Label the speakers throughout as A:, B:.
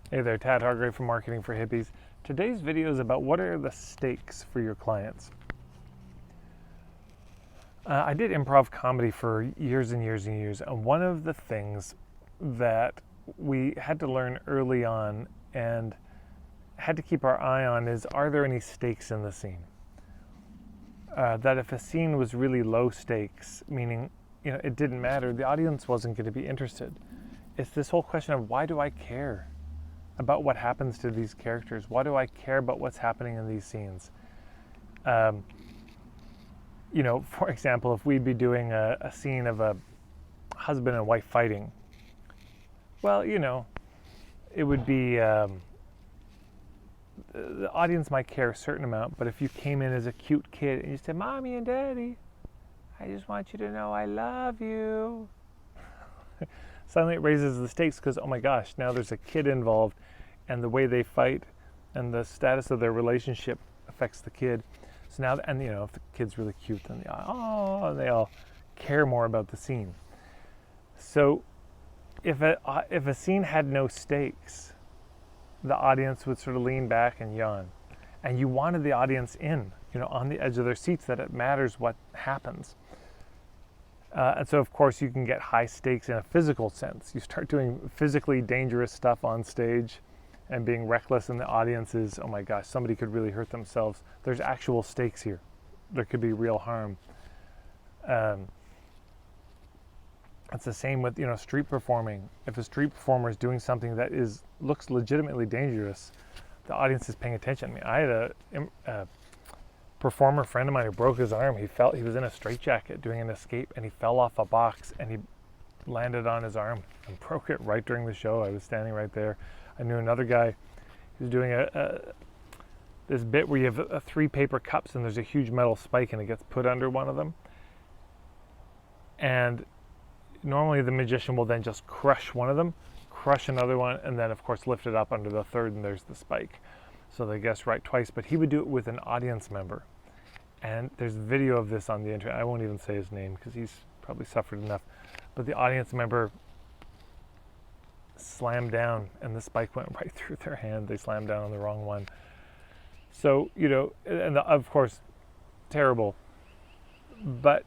A: Hey there, Tad Hargrave from Marketing for Hippies. Today's video is about what are the stakes for your clients. I did improv comedy for years and years and years, and one of the things that we had to learn early on and had to keep our eye on is, are there any stakes in the scene? That if a scene was really low stakes, meaning it didn't matter, the audience wasn't going to be interested. It's this whole question of, why do I care about what happens to these characters? Why do I care about what's happening in these scenes? For example, if we'd be doing a scene of a husband and wife fighting, well, it would be, the audience might care a certain amount, but if you came in as a cute kid and you said, "Mommy and Daddy, I just want you to know I love you," suddenly it raises the stakes because, oh my gosh, now there's a kid involved, and the way they fight and the status of their relationship affects the kid. So now, and if the kid's really cute, then they all care more about the scene. So if a scene had no stakes, the audience would sort of lean back and yawn, and you wanted the audience in, on the edge of their seats, that it matters what happens. And so, of course, you can get high stakes in a physical sense. You start doing physically dangerous stuff on stage and being reckless, and the audience is, oh my gosh, somebody could really hurt themselves. There's actual stakes here. There could be real harm. It's the same with, street performing. If a street performer is doing something that looks legitimately dangerous, the audience is paying attention. I mean, I had a performer friend of mine who broke his arm. He was in a straitjacket doing an escape, and he fell off a box and he landed on his arm and broke it right during the show. I was standing right there. I knew another guy who was doing this bit where you have 3 paper cups and there's a huge metal spike and it gets put under one of them. And normally the magician will then just crush one of them, crush another one, and then of course lift it up under the third, and there's the spike. So they guessed right twice, but he would do it with an audience member. And there's video of this on the internet. I won't even say his name because he's probably suffered enough. But the audience member slammed down and the spike went right through their hand. They slammed down on the wrong one. So, and of course, terrible. But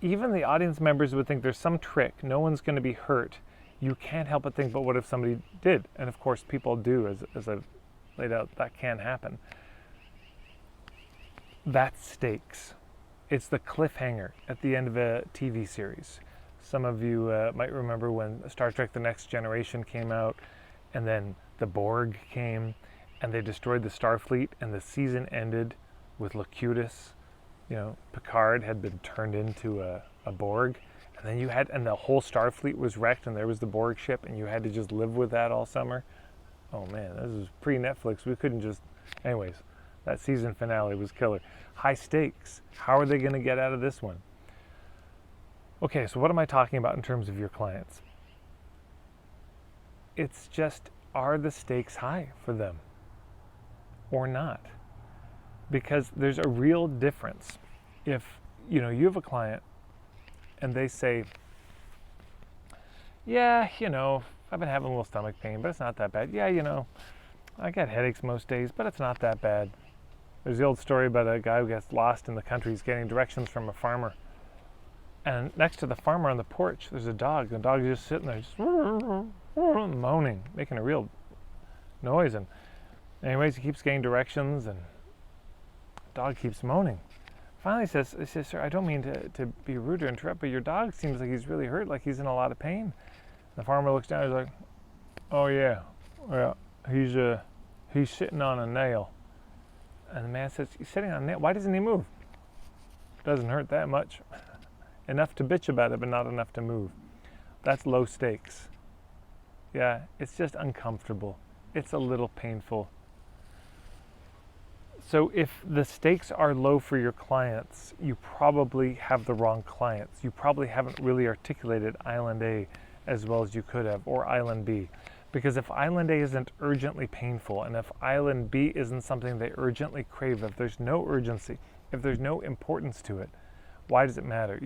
A: even the audience members would think there's some trick. No one's going to be hurt. You can't help but think, but what if somebody did? And of course, people do, as I've laid out, that can happen. That's stakes. It's the cliffhanger at the end of a TV series. Some of you might remember when Star Trek The Next Generation came out, and then the Borg came, and they destroyed the Starfleet, and the season ended with Locutus. Picard had been turned into a Borg, and then and the whole Starfleet was wrecked, and there was the Borg ship, and you had to just live with that all summer. Oh man, this was pre-Netflix. We couldn't just... Anyways, that season finale was killer. High stakes. How are they going to get out of this one? Okay, so what am I talking about in terms of your clients? It's just, are the stakes high for them or not? Because there's a real difference. If, you have a client and they say, yeah, I've been having a little stomach pain, but it's not that bad. Yeah, I get headaches most days, but it's not that bad. There's the old story about a guy who gets lost in the country. He's getting directions from a farmer. And next to the farmer on the porch, there's a dog. The dog is just sitting there, just moaning, making a real noise. And anyways, he keeps getting directions, and the dog keeps moaning. Finally he says, "Sir, I don't mean to be rude or interrupt, but your dog seems like he's really hurt, like he's in a lot of pain." The farmer looks down, he's like, "Oh yeah, he's sitting on a nail." And the man says, "He's sitting on a nail? Why doesn't he move?" "Doesn't hurt that much." Enough to bitch about it, but not enough to move. That's low stakes. Yeah, it's just uncomfortable. It's a little painful. So if the stakes are low for your clients, you probably have the wrong clients. You probably haven't really articulated Island A as well as you could have, or Island B. Because if Island A isn't urgently painful, and if Island B isn't something they urgently crave, if there's no urgency, if there's no importance to it, why does it matter?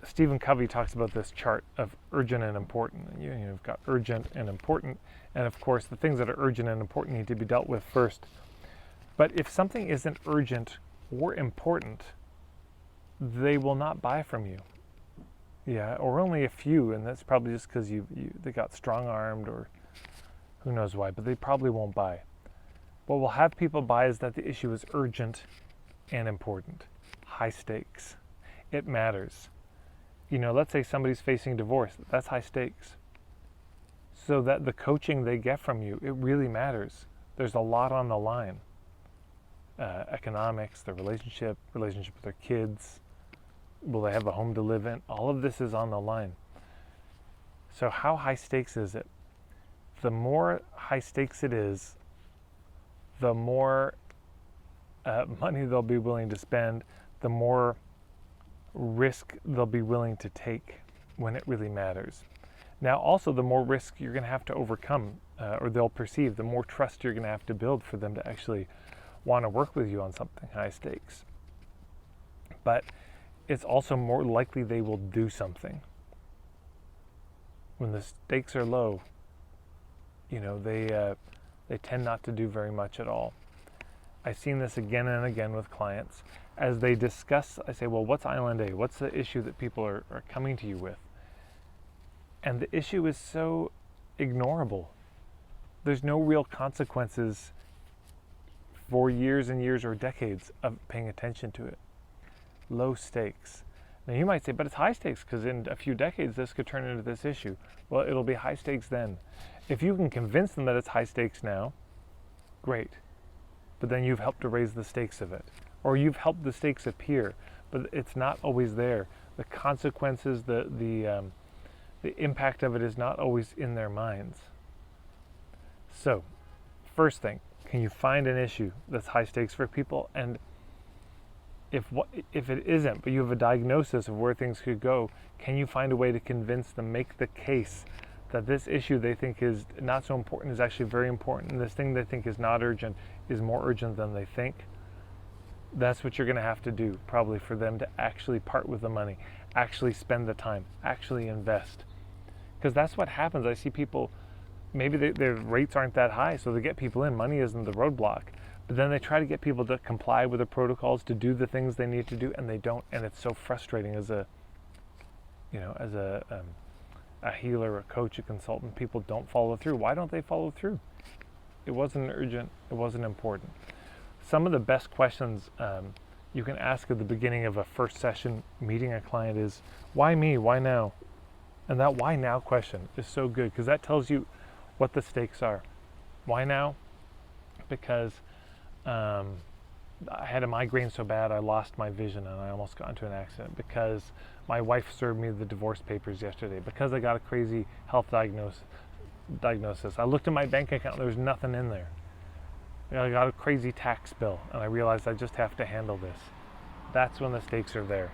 A: Stephen Covey talks about this chart of urgent and important. You've got urgent and important, and of course the things that are urgent and important need to be dealt with first. But if something isn't urgent or important, they will not buy from you. Yeah, or only a few, and that's probably just because they got strong-armed or who knows why, but they probably won't buy. What will have people buy is that the issue is urgent and important. High stakes. It matters. Let's say somebody's facing divorce. That's high stakes. So that the coaching they get from you, it really matters. There's a lot on the line. Economics, their relationship with their kids. Will they have a home to live in? All of this is on the line. So how high stakes is it? The more high stakes it is, the more money they'll be willing to spend, the more risk they'll be willing to take when it really matters. Now, also, the more risk you're going to have to overcome, or they'll perceive, the more trust you're going to have to build for them to actually want to work with you on something high stakes. But it's also more likely they will do something. When the stakes are low, they tend not to do very much at all. I've seen this again and again with clients. As they discuss, I say, well, what's Island A? What's the issue that people are coming to you with? And the issue is so ignorable. There's no real consequences for years and years or decades of paying attention to it. Low stakes. Now you might say, but it's high stakes because in a few decades this could turn into this issue. Well, it'll be high stakes then. If you can convince them that it's high stakes now, great. But then you've helped to raise the stakes of it. Or you've helped the stakes appear, but it's not always there. The consequences, the impact of it is not always in their minds. So, first thing, can you find an issue that's high stakes for people? And if it isn't, but you have a diagnosis of where things could go, can you find a way to convince them, make the case that this issue they think is not so important is actually very important, and this thing they think is not urgent is more urgent than they think? That's what you're going to have to do, probably, for them to actually part with the money, actually spend the time, actually invest. Because that's what happens. I see people, maybe their rates aren't that high, so they get people in. Money isn't the roadblock. But then they try to get people to comply with the protocols, to do the things they need to do, and they don't. And it's so frustrating as a healer, a coach, a consultant. People don't follow through. Why don't they follow through? It wasn't urgent. It wasn't important. Some of the best questions you can ask at the beginning of a first session meeting a client is, why me? Why now? And that why now question is so good because that tells you what the stakes are. Why now? Because I had a migraine so bad I lost my vision and I almost got into an accident. Because my wife served me the divorce papers yesterday. Because I got a crazy health diagnosis. I looked at my bank account, there was nothing in there. I got a crazy tax bill and I realized I just have to handle this. That's when the stakes are there.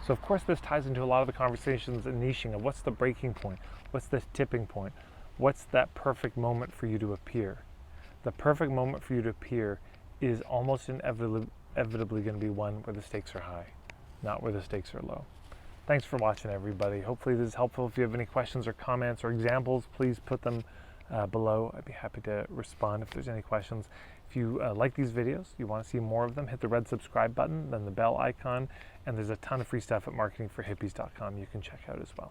A: So of course this ties into a lot of the conversations and niching of what's the breaking point, what's the tipping point, what's that perfect moment for you to appear. The perfect moment for you to appear is almost inevitably going to be one where the stakes are high, not where the stakes are low. Thanks for watching, everybody. Hopefully this is helpful. If you have any questions or comments or examples, please put them below. I'd be happy to respond if there's any questions. If you like these videos, you want to see more of them, hit the red subscribe button, then the bell icon, and there's a ton of free stuff at marketingforhippies.com you can check out as well.